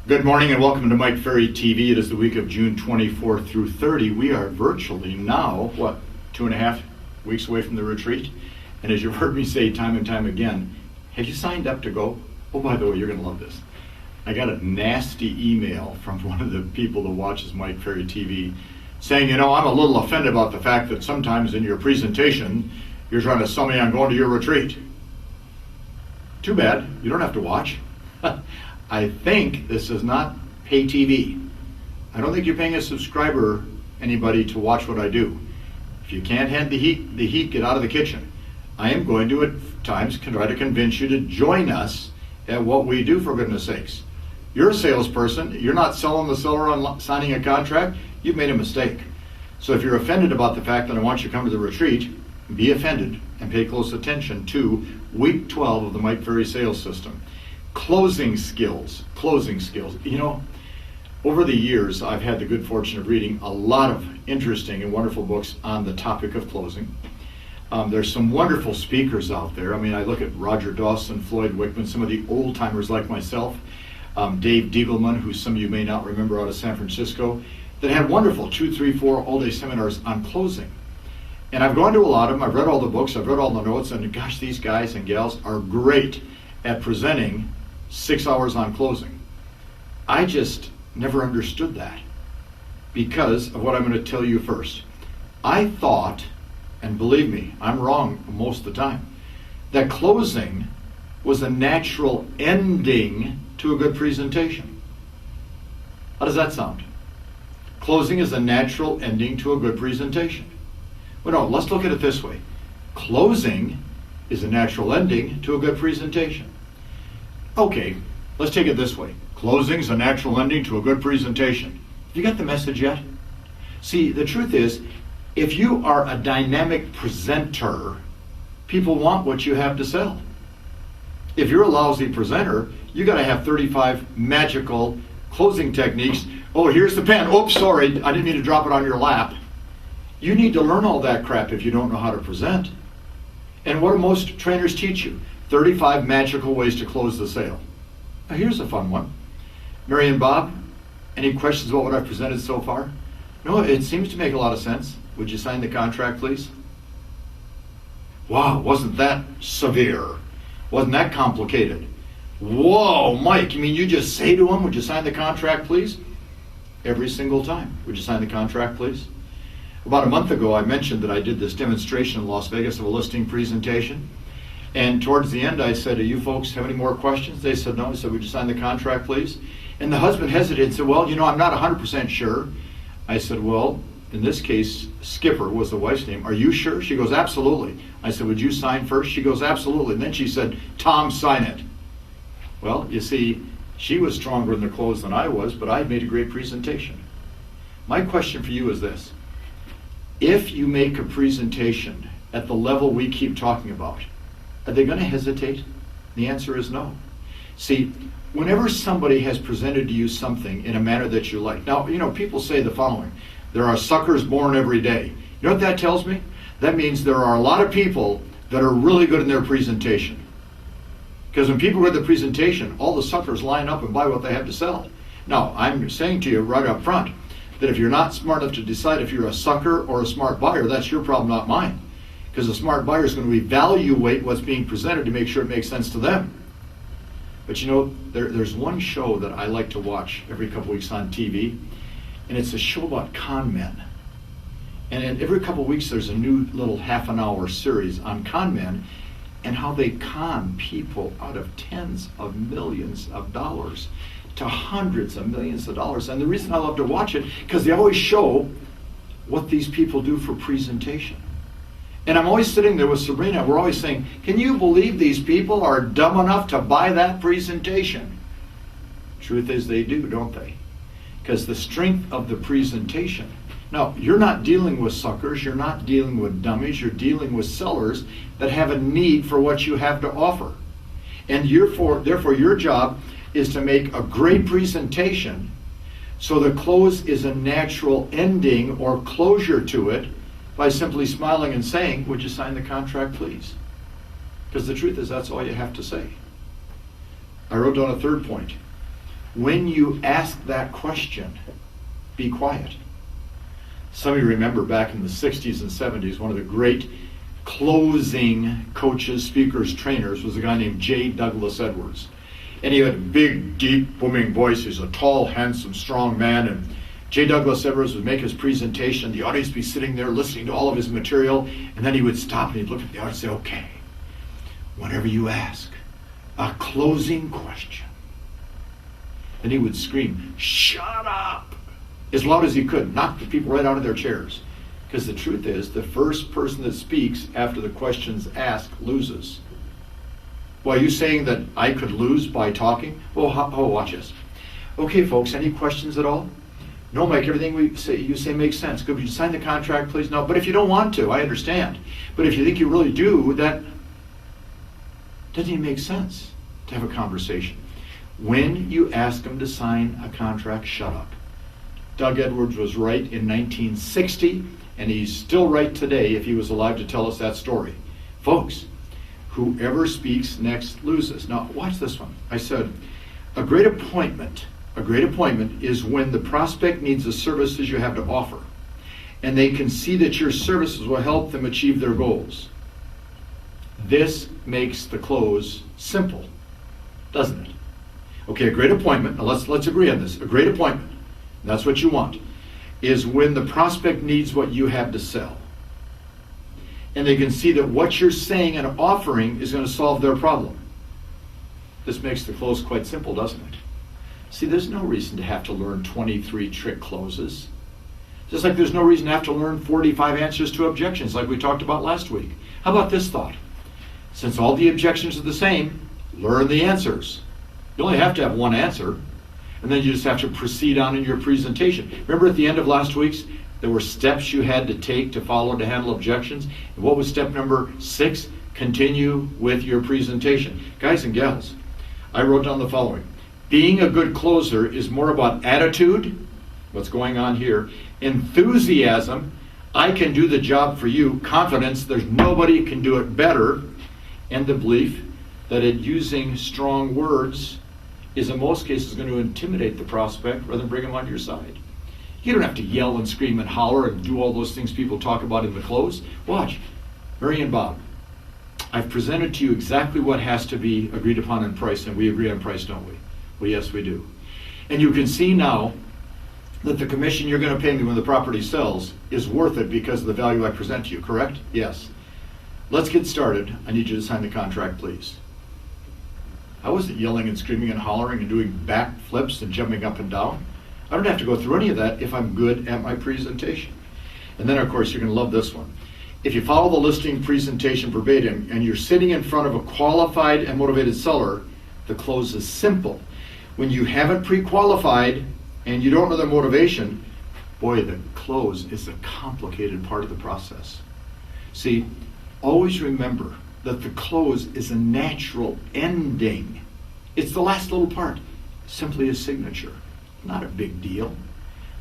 Good morning and welcome to Mike Ferry TV. It is the week of June 24th through 30. We are virtually now, 2.5 weeks away from the retreat. And as you've heard me say time and time again, have you signed up to go? Oh, by the way, you're going to love this. I got a nasty email from one of the people that watches Mike Ferry TV saying, I'm a little offended about the fact that sometimes in your presentation, you're trying to sell me on going to your retreat. Too bad. You don't have to watch. I think this is not pay TV. I don't think you're paying a subscriber, anybody, to watch what I do. If you can't handle the heat, get out of the kitchen. I am going to at times try to convince you to join us at what we do, for goodness sakes. You're a salesperson. You're not selling the seller on signing a contract. You've made a mistake. So if you're offended about the fact that I want you to come to the retreat, be offended and pay close attention to week 12 of the Mike Ferry sales system. Closing skills. Over the years, I've had the good fortune of reading a lot of interesting and wonderful books on the topic of closing. There's some wonderful speakers out there. I look at Roger Dawson, Floyd Wickman, some of the old timers like myself, Dave Diegelman, who some of you may not remember, out of San Francisco, that had wonderful 2, 3, 4 all-day seminars on closing. And I've gone to a lot of them. I've read all the books. I've read all the notes. And gosh, these guys and gals are great at presenting 6 hours on closing. I just never understood that because of what I'm going to tell you first. I thought, and believe me, I'm wrong most of the time, that closing was a natural ending to a good presentation. How does that sound? Closing is a natural ending to a good presentation. Well, no, let's look at it this way. Closing is a natural ending to a good presentation. Okay, let's take it this way. Closing is a natural ending to a good presentation. Have you got the message yet? See, the truth is, if you are a dynamic presenter, people want what you have to sell. If you're a lousy presenter, you got to have 35 magical closing techniques. Oh, here's the pen. Oops, sorry, I didn't mean to drop it on your lap. You need to learn all that crap if you don't know how to present. And what do most trainers teach you? 35 magical ways to close the sale. Now here's a fun one. Mary and Bob, any questions about what I've presented so far? No, it seems to make a lot of sense. Would you sign the contract, please? Wow, wasn't that severe? Wasn't that complicated? Whoa, Mike, you mean you just say to them, would you sign the contract, please? Every single time. Would you sign the contract, please? About a month ago, I mentioned that I did this demonstration in Las Vegas of a listing presentation. And towards the end, I said, do you folks have any more questions? They said no. I said, would you sign the contract, please? And the husband hesitated and said, well, I'm not 100% sure. I said, well, in this case, Skipper was the wife's name. Are you sure? She goes, absolutely. I said, would you sign first? She goes, absolutely. And then she said, Tom, sign it. Well, you see, she was stronger in the close than I was, but I had made a great presentation. My question for you is this. If you make a presentation at the level we keep talking about, are they going to hesitate? The answer is no. See, whenever somebody has presented to you something in a manner that you like, now, people say the following, there are suckers born every day. You know what that tells me? That means there are a lot of people that are really good in their presentation. Because when people read the presentation, all the suckers line up and buy what they have to sell. Now, I'm saying to you right up front that if you're not smart enough to decide if you're a sucker or a smart buyer, that's your problem, not mine. Because a smart buyer is going to evaluate what's being presented to make sure it makes sense to them. But there's one show that I like to watch every couple weeks on TV, and it's a show about con men. And every couple weeks there's a new little half-an-hour series on con men and how they con people out of tens of millions of dollars to hundreds of millions of dollars. And the reason I love to watch it, because they always show what these people do for presentation. And I'm always sitting there with Sabrina, we're always saying, can you believe these people are dumb enough to buy that presentation? Truth is they do, don't they? Because the strength of the presentation. Now, you're not dealing with suckers, you're not dealing with dummies, you're dealing with sellers that have a need for what you have to offer. And therefore your job is to make a great presentation so the close is a natural ending or closure to it, by simply smiling and saying, would you sign the contract, please? Because the truth is, that's all you have to say. I wrote down a third point. When you ask that question, be quiet. Some of you remember back in the 60s and 70s, one of the great closing coaches, speakers, trainers was a guy named J. Douglas Edwards. And he had a big, deep, booming voice. He's a tall, handsome, strong man. And J. Douglas Edwards would make his presentation. The audience would be sitting there listening to all of his material. And then he would stop and he'd look at the audience and say, okay, whenever you ask a closing question. And he would scream, shut up, as loud as he could, knock the people right out of their chairs. Because the truth is, the first person that speaks after the question's asked loses. Well, are you saying that I could lose by talking? Oh, watch this. Okay, folks, any questions at all? No, Mike, everything you say makes sense. Could you sign the contract, please? No, but if you don't want to, I understand. But if you think you really do, that doesn't even make sense to have a conversation. When you ask them to sign a contract, shut up. Doug Edwards was right in 1960, and he's still right today if he was alive to tell us that story. Folks, whoever speaks next loses. Now, watch this one. I said, a great appointment is when the prospect needs the services you have to offer, and they can see that your services will help them achieve their goals. This makes the close simple, doesn't it? Okay, a great appointment, now let's agree on this. A great appointment, that's what you want, is when the prospect needs what you have to sell. And they can see that what you're saying and offering is going to solve their problem. This makes the close quite simple, doesn't it? See, there's no reason to have to learn 23 trick closes. Just like there's no reason to have to learn 45 answers to objections like we talked about last week. How about this thought? Since all the objections are the same, learn the answers. You only have to have one answer, and then you just have to proceed on in your presentation. Remember at the end of last week's, there were steps you had to take to follow to handle objections. And what was step number 6? Continue with your presentation. Guys and gals, I wrote down the following. Being a good closer is more about attitude, what's going on here, enthusiasm, I can do the job for you, confidence, there's nobody can do it better, and the belief that using strong words is in most cases going to intimidate the prospect rather than bring them onto your side. You don't have to yell and scream and holler and do all those things people talk about in the close. Watch. Mary and Bob, I've presented to you exactly what has to be agreed upon in price, and we agree on price, don't we? Well, yes, we do. And you can see now that the commission you're going to pay me when the property sells is worth it because of the value I present to you, correct? Yes. Let's get started. I need you to sign the contract, please. I wasn't yelling and screaming and hollering and doing back flips and jumping up and down. I don't have to go through any of that if I'm good at my presentation. And then, of course, you're going to love this one. If you follow the listing presentation verbatim and you're sitting in front of a qualified and motivated seller, the close is simple. When you haven't pre-qualified and you don't know their motivation, boy, the close is a complicated part of the process. See, always remember that the close is a natural ending. It's the last little part, simply a signature. Not a big deal.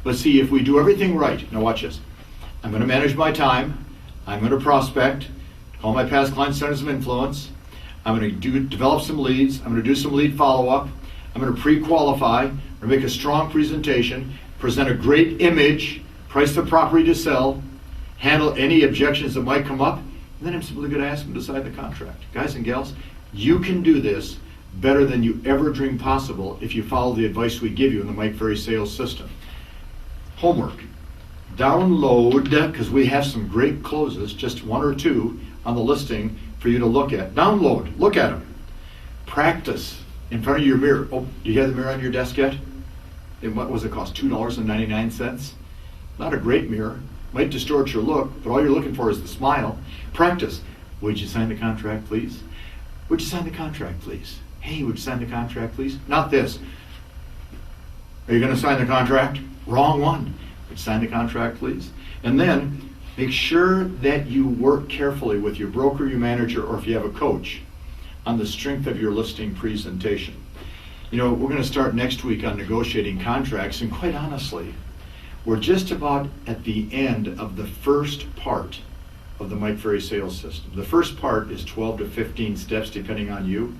But see, if we do everything right, now watch this. I'm going to manage my time. I'm going to prospect, call my past client centers of influence. I'm going to develop some leads. I'm going to do some lead follow-up. I'm going to pre-qualify. I'm going to make a strong presentation, present a great image, price the property to sell, handle any objections that might come up, and then I'm simply going to ask them to sign the contract. Guys and gals, you can do this better than you ever dreamed possible if you follow the advice we give you in the Mike Ferry sales system. Homework. Download, because we have some great closes, just 1 or 2 on the listing for you to look at. Download, look at them. Practice in front of your mirror. Oh, do you have the mirror on your desk yet? And what was it cost? $2.99? Not a great mirror. Might distort your look, but all you're looking for is the smile. Practice. Would you sign the contract, please? Would you sign the contract, please? Hey, would you sign the contract, please? Not this. Are you going to sign the contract? Wrong one. Would you sign the contract, please? And then make sure that you work carefully with your broker, your manager, or if you have a coach, on the strength of your listing presentation. You know, we're going to start next week on negotiating contracts, and quite honestly, we're just about at the end of the first part of the Mike Ferry sales system. The first part is 12 to 15 steps depending on you.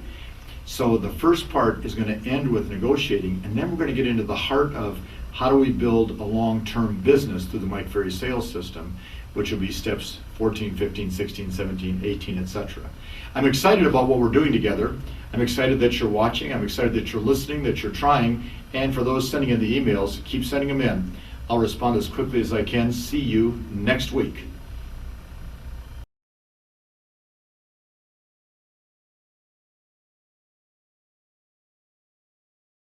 So the first part is going to end with negotiating, and then we're going to get into the heart of how do we build a long-term business through the Mike Ferry sales system, which will be steps 14, 15, 16, 17, 18, etc. I'm excited about what we're doing together. I'm excited that you're watching. I'm excited that you're listening, that you're trying. And for those sending in the emails, keep sending them in. I'll respond as quickly as I can. See you next week.